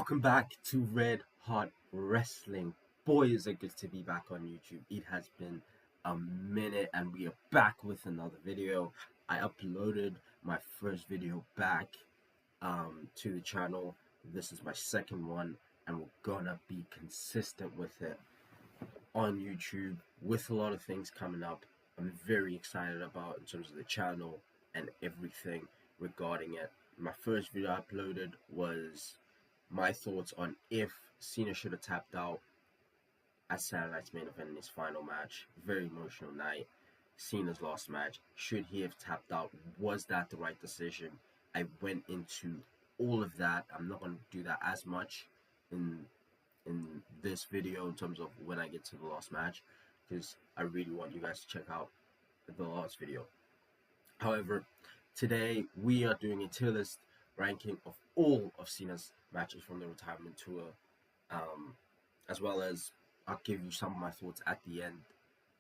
Welcome back to Red Hot Wrestling. Boy, is it good to be back on YouTube. It has been a minute and we are back with another video. I uploaded my first video back to the channel. This is my second one and we're gonna be consistent with it on YouTube with a lot of things coming up. I'm very excited about in terms of the channel and everything regarding it. My first video I uploaded was my thoughts on if Cena should have tapped out at Saturday Night's main event in his final match. Very emotional night. Cena's last match. Should he have tapped out? Was that the right decision? I went into all of that. I'm not going to do that as much in this video in terms of when I get to the last match, because I really want you guys to check out the last video. However, today we are doing a tier list ranking of all of Cena's matches from the retirement tour, as well as I'll give you some of my thoughts at the end,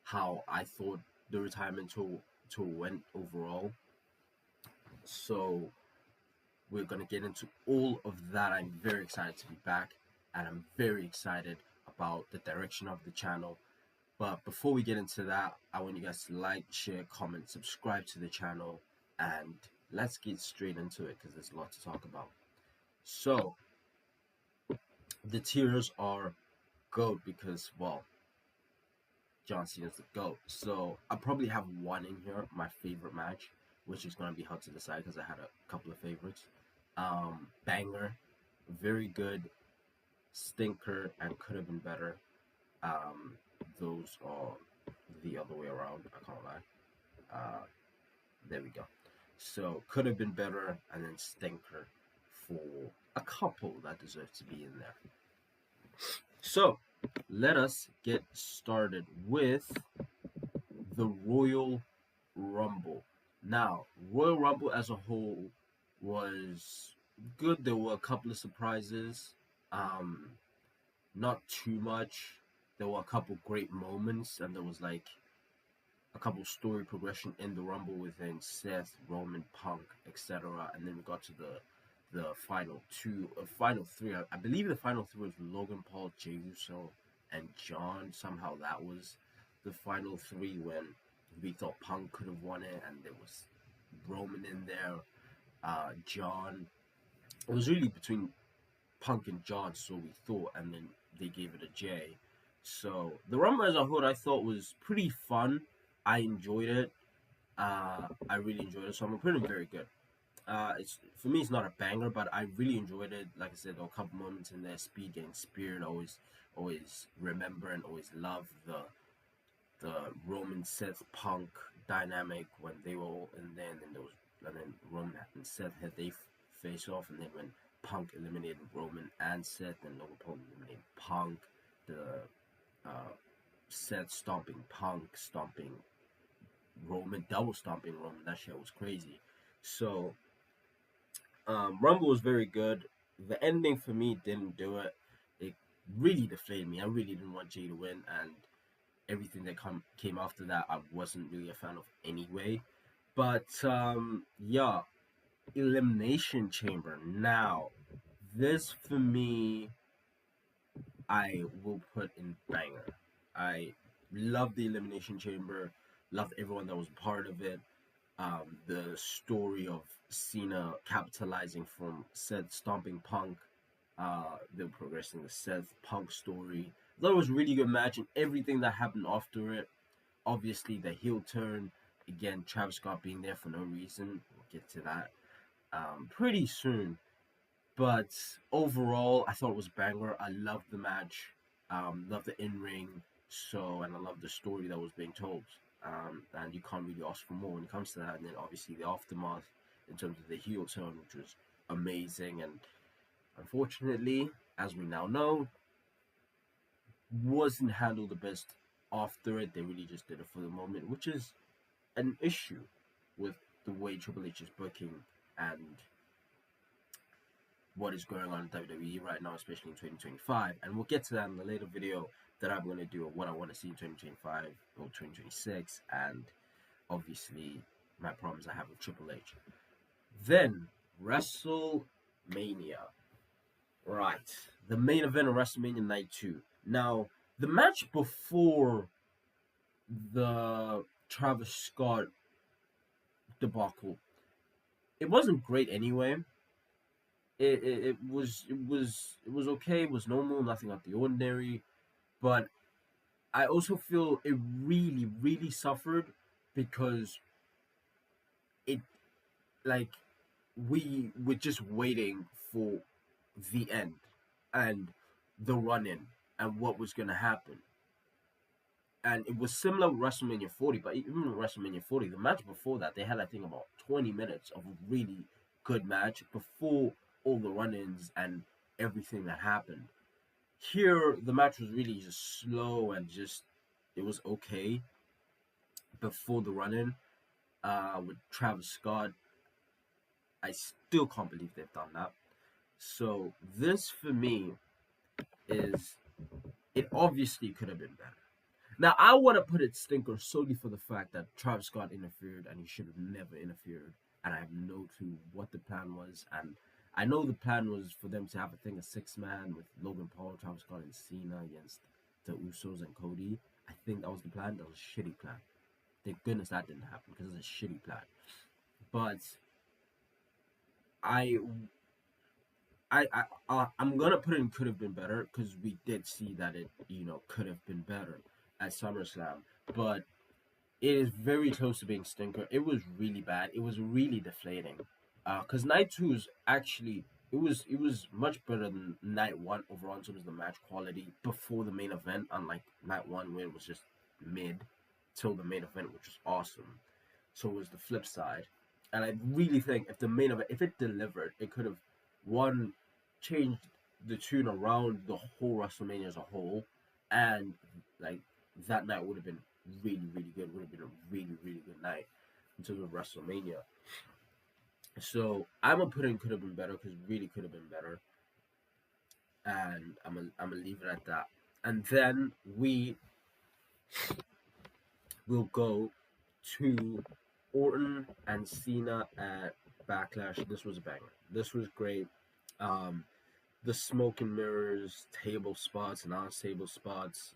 how I thought the retirement tour went overall. So we're going to get into all of that. I'm very excited to be back, and I'm very excited about the direction of the channel. But before we get into that, I want you guys to like, share, comment, subscribe to the channel, and let's get straight into it because there's a lot to talk about. So the tiers are GOAT because, well, John Cena's the GOAT. So I probably have one in here, my favorite match, which is going to be hard to decide because I had a couple of favorites. Banger, very good, stinker, and could have been better. Those are the other way around, I can't lie. There we go. So could have been better, and then stinker for a couple that deserve to be in there. So let us get started with the Royal Rumble. Now, Royal Rumble as a whole was good. There were a couple of surprises, not too much. There were a couple great moments, and there was like a couple story progression in the Rumble within Seth, Roman, Punk, etc. And then we got to the final three. I believe the final three was Logan Paul, Jey Uso, and John. Somehow that was the final three when we thought Punk could have won it, and there was Roman in there, John. It was really between Punk and John, so we thought, and then they gave it a J. So the Rumble as a whole, I thought was pretty fun. I enjoyed it. I really enjoyed it. So I'm gonna put it very good. It's for me, it's not a banger, but I really enjoyed it. Like I said, there were a couple moments in there. Speed getting speared. Always remember and always love the Roman Seth Punk dynamic when they were all in there, and then Roman and Seth had they face off, and then when Punk eliminated Roman and Seth, and Logan Paul eliminated Punk, the Seth stomping Punk, stomping Roman, double stomping Roman. That shit was crazy. So Rumble was very good. The ending for me didn't do it. It really deflated me. I really didn't want Jey to win, and everything that came after that I wasn't really a fan of anyway. But yeah, Elimination Chamber. Now this for me, I will put in banger. I love the Elimination Chamber. Loved everyone that was part of it. The story of Cena capitalizing from Seth stomping Punk. They're progressing the Seth Punk story. That was a really good match, and everything that happened after it. Obviously, the heel turn. Again, Travis Scott being there for no reason. We'll get to that pretty soon. But overall, I thought it was a banger. I loved the match. Loved the in-ring. And I loved the story that was being told. And you can't really ask for more when it comes to that. And then obviously the aftermath in terms of the heel turn, which was amazing. And unfortunately, as we now know, wasn't handled the best after it. They really just did it for the moment, which is an issue with the way Triple H is booking and what is going on in WWE right now, especially in 2025. And we'll get to that in the later video that I'm going to do of what I want to see in 2025 or 2026, and obviously my problems I have with Triple H. Then WrestleMania. Right. The main event of WrestleMania Night 2. Now, the match before the Travis Scott debacle, it wasn't great anyway. It was okay. It was normal, nothing out the ordinary. But I also feel it really, really suffered because it like we were just waiting for the end and the run in and what was gonna happen. And it was similar with WrestleMania 40, but even with WrestleMania 40, the match before that, they had I think about 20 minutes of a really good match before all the run-ins and everything that happened. Here, the match was really just slow and just it was okay before the run-in. With Travis Scott, I still can't believe they've done that. So this for me is it obviously could have been better. Now I want to put it stinker solely for the fact that Travis Scott interfered and he should have never interfered, and I have no clue what the plan was. And I know the plan was for them to have a thing a 6-man with Logan Paul, Travis Scott, and Cena against the Usos and Cody. I think that was the plan. That was a shitty plan. Thank goodness that didn't happen because it's a shitty plan. But I I'm gonna put in could have been better because we did see that it could have been better at SummerSlam, but it is very close to being stinker. It was really bad. It was really deflating. Because night two is actually it was much better than night one overall in terms of the match quality before the main event. Unlike night one where it was just mid till the main event, which was awesome. So it was the flip side, and I really think if the main event if it delivered, it could have one changed the tune around the whole WrestleMania as a whole, and like that night would have been really, really good. Would have been a really, really good night in terms of WrestleMania. So I'm gonna put in could have been better because really could have been better, and I'm gonna leave it at that. And then we will go to Orton and Cena at Backlash. This was a banger. This was great. Um, the smoke and mirrors, table spots, non-table spots,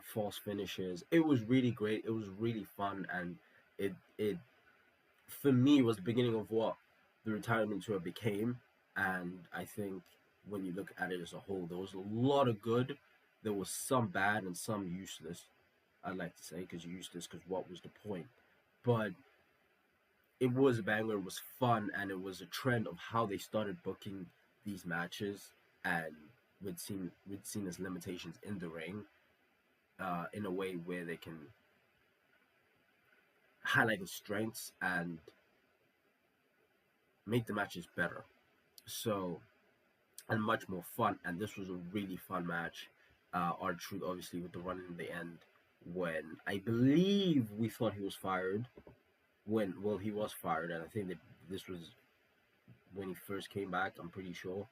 false finishes. It was really great. It was really fun, and it for me was the beginning of what the retirement tour became. And I think when you look at it as a whole, there was a lot of good. There was some bad and some useless. I'd like to say because useless because what was the point? But it was a banger. It was fun, and it was a trend of how they started booking these matches, and with Cena's limitations in the ring, in a way where they can highlight his strengths and make the matches better. So and much more fun. And this was a really fun match. R-Truth obviously with the run in the end when I believe we thought he was fired. When well he was fired, and I think that this was when he first came back. I'm pretty sure,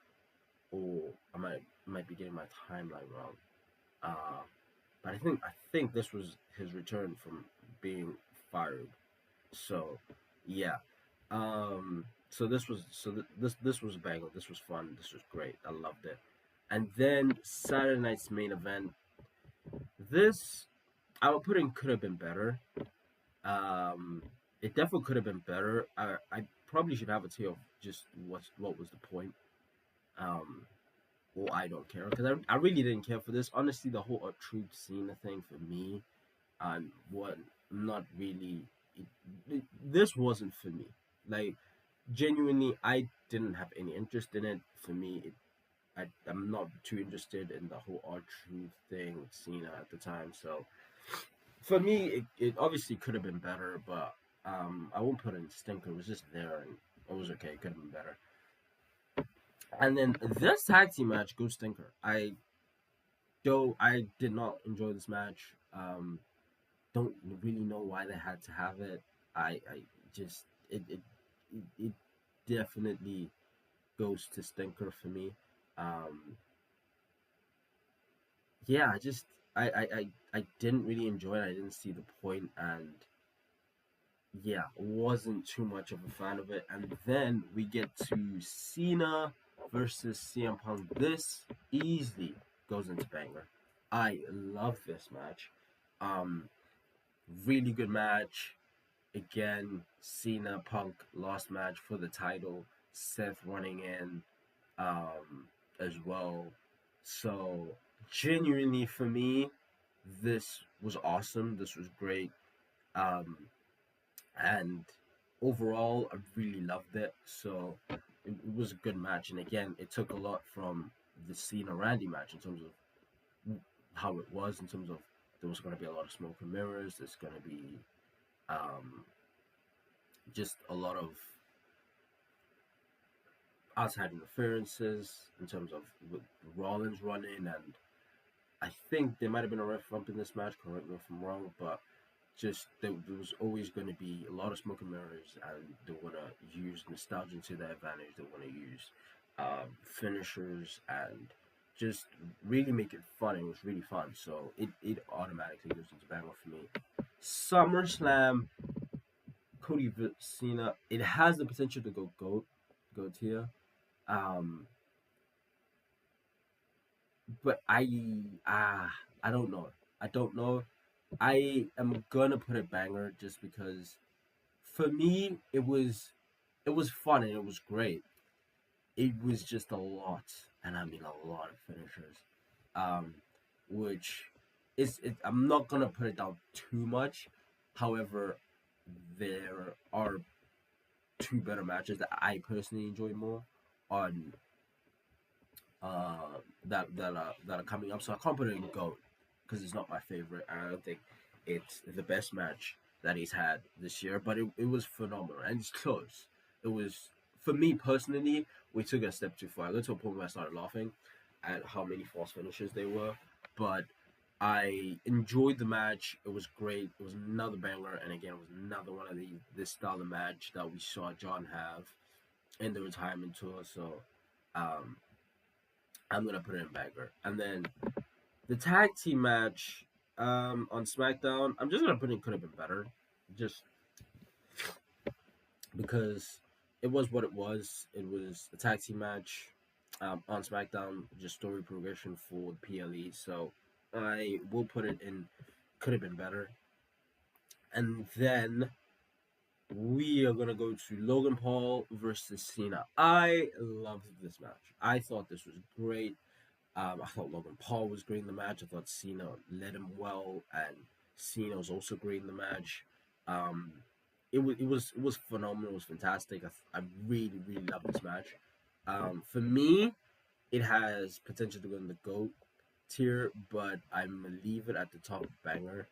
or I might be getting my timeline wrong. Uh, but I think this was his return from being fired. So yeah. So this was a banger. This was fun. This was great. I loved it. And then Saturday night's main event. This I would put in could have been better. Um, it definitely could have been better. I probably should have a tale of just what was the point. Um, well, I don't care because I really didn't care for this. Honestly, the whole Truth Cena thing for me, what not really. This wasn't for me. Like genuinely, I didn't have any interest in it. For me, I'm not too interested in the whole R-Truth thing with Cena at the time. So for me, it obviously could have been better, but I won't put it in stinker. It was just there and it was okay. It could have been better. And then this tag team match, go stinker. I did not enjoy this match. Don't really know why they had to have it. I just it definitely goes to stinker for me. Um, yeah, I didn't really enjoy it. I didn't see the point, and yeah, wasn't too much of a fan of it. And then we get to Cena. versus CM Punk. This easily goes into banger. I love this match. Um, really good match. Again, Cena Punk lost match for the title. Seth running in as well. So genuinely for me, this was awesome. This was great. Um, and overall, I really loved it. So it was a good match. And again, it took a lot from the Cena Randy match in terms of how it was, in terms of there was going to be a lot of smoke and mirrors. There's going to be um, just a lot of outside interferences in terms of with Rollins running, and I think there might have been a ref bump in this match. Correct me if I'm wrong, but just there was always going to be a lot of smoke and mirrors, and they want to use nostalgia to their advantage. They want to use finishers and just really make it fun. It was really fun, so it automatically goes into banger for me. SummerSlam, Cody Cena. It has the potential to go goat tier. Um, but I don't know. I don't know. I am gonna put a banger just because for me it was fun and it was great. It was just a lot, and I mean a lot of finishers. Um, which I'm not gonna put it down too much. However, there are two better matches that I personally enjoy more on that are coming up. So I can't put it in GOAT because it's not my favorite. I don't think it's the best match that he's had this year, but it was phenomenal and it's close. It was for me personally. We took a step too far. I got to a point where I started laughing at how many false finishes they were, but I enjoyed the match. It was great. It was another banger, and again, it was another one of this style of match that we saw John have in the retirement tour. So, um, I'm gonna put it in banger. And then the tag team match on SmackDown, I'm just gonna put in could have been better, just because it was what it was. It was a tag team match on SmackDown, just story progression for the PLE. So I will put it in could have been better. And then we are gonna go to Logan Paul versus Cena. I loved this match. I thought this was great. I thought Logan Paul was great in the match. I thought Cena led him well, and Cena was also great in the match. Um, it was phenomenal. It was fantastic. I really really love this match. For me, it has potential to go in the GOAT tier, but I'm gonna leave it at the top banger.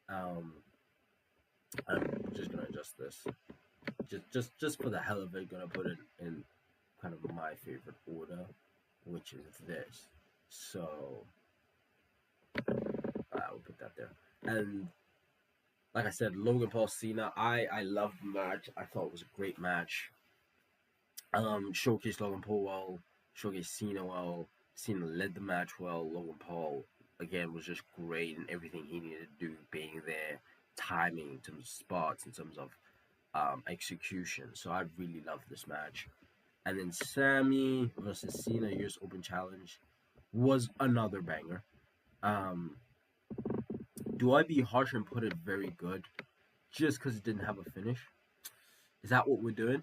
Um, I'm just gonna adjust this. Just for the hell of it, gonna put it in kind of my favorite order, which is this. So we'll put that there. And like I said, Logan Paul Cena, I loved the match. I thought it was a great match. Showcased Logan Paul well, showcased Cena well. Cena led the match well. Logan Paul again was just great in everything he needed to do, being there, timing in terms of spots, in terms of execution. So I really loved this match. And then Sammy versus Cena US Open Challenge was another banger. Um, do I be harsh and put it very good just because it didn't have a finish? Is that what we're doing?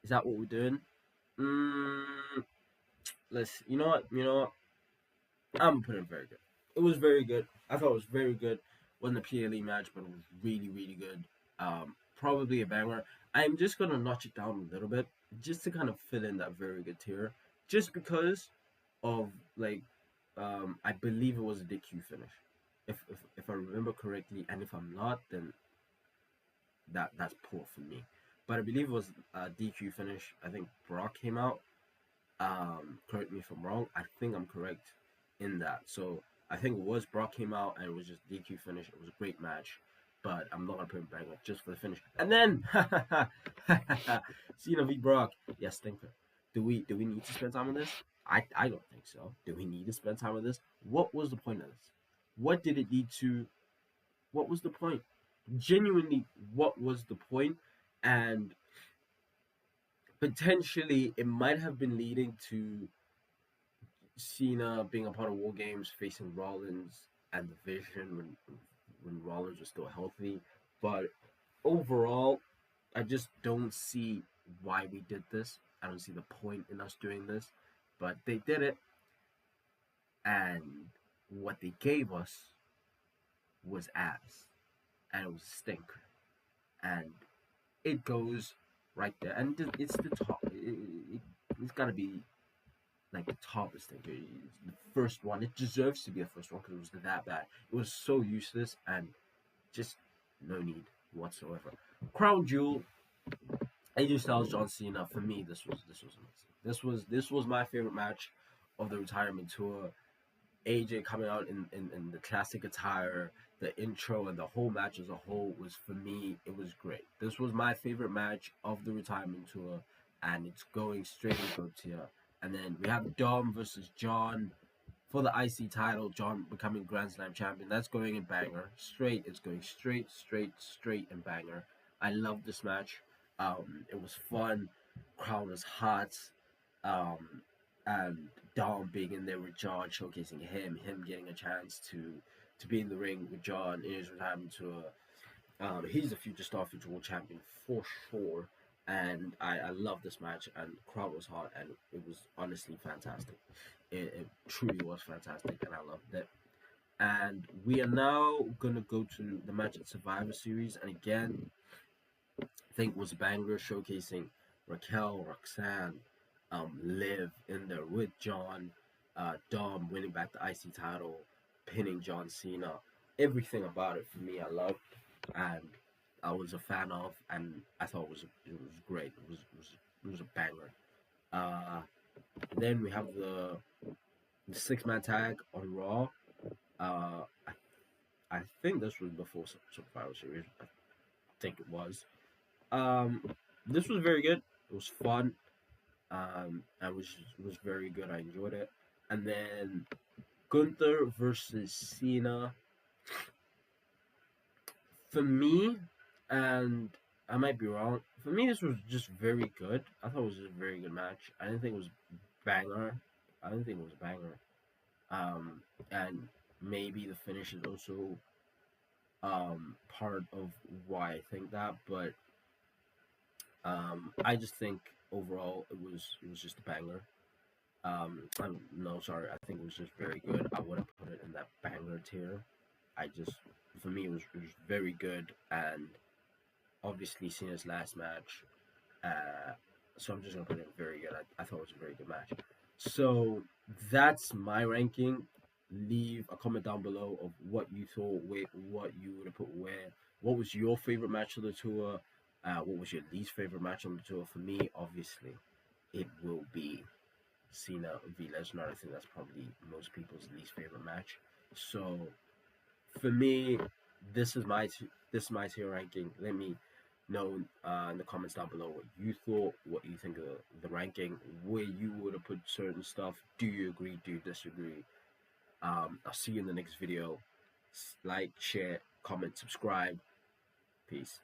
Is that what we're doing? Mm, let's. You know what? You know what? I'm gonna put it very good. It was very good. I thought it was very good. Wasn't a PLE match, but it was really, really good. Probably a banger. I'm just gonna notch it down a little bit, just to kind of fill in that very good tier, just because of like, I believe it was a DQ finish, if I remember correctly, and if I'm not, then that's poor for me. But I believe it was a DQ finish. I think Brock came out. Correct me if I'm wrong. I think I'm correct in that. So I think it was Brock came out and it was just DQ finish. It was a great match, but I'm not gonna put him back up just for the finish. And then Cena v Brock. Yes, stinker. Do we need to spend time on this? I don't think so. Do we need to spend time on this? What was the point of this? What did it need to? What was the point? Genuinely, what was the point? And potentially it might have been leading to Cena being a part of War Games, facing Rollins and the Vision when Rollins was still healthy. But overall, I just don't see why we did this. I don't see the point in us doing this, but they did it, and what they gave us was ass, and it was a stinker, and it goes right there, and it's the top. It's gotta be like the top stinker. It's the first one. It deserves to be the first one because it was that bad. It was so useless and just no need whatsoever. Crown Jewel, AJ Styles, John Cena. For me, this was amazing. This was my favorite match of the retirement tour. AJ coming out in the classic attire, the intro, and the whole match as a whole was, for me, it was great. This was my favorite match of the retirement tour, and it's going straight into top tier. And then we have Dom versus John for the IC title. John becoming Grand Slam champion. That's going in banger. Straight. It's going straight in banger. I love this match. It was fun. Crowd was hot. Um, and Dom being in there with John, showcasing him getting a chance to be in the ring with John in his retirement tour. He's a future star, future world champion for sure. And I love this match, and the crowd was hot, and it was honestly fantastic. It truly was fantastic, and I loved it. And we are now gonna go to the match at Survivor Series, and again, I think was a banger, showcasing Raquel, Roxanne, Liv in there with John, Dom winning back the IC title, pinning John Cena. Everything about it for me, I loved, and I was a fan of, and I thought it was great. It was a banger. Uh, then we have the 6-man tag on Raw. Uh, I think this was before Survivor Series. I think it was. Um, this was very good. It was fun. And was very good. I enjoyed it. And then Gunther versus Cena. For me, and I might be wrong. For me, this was just very good. I thought it was just a very good match. I didn't think it was banger. I didn't think it was banger. And maybe the finish is also part of why I think that, but I just think overall it was just a banger. No, sorry, I think it was just very good. I wouldn't put it in that banger tier. I just, for me, it was very good, and obviously Cena's last match. Uh, so I'm just gonna put it very good. I thought it was a very good match. So that's my ranking. Leave a comment down below of what you thought, what you would have put where. What was your favorite match of the tour? What was your least favorite match on the tour? For me, obviously, it will be Cena v Lesnar. I think that's probably most people's least favorite match. So for me, this is my tier ranking. Let me know in the comments down below what you thought, what you think of the ranking, where you would have put certain stuff. Do you agree? Do you disagree? I'll see you in the next video. Like, share, comment, subscribe. Peace.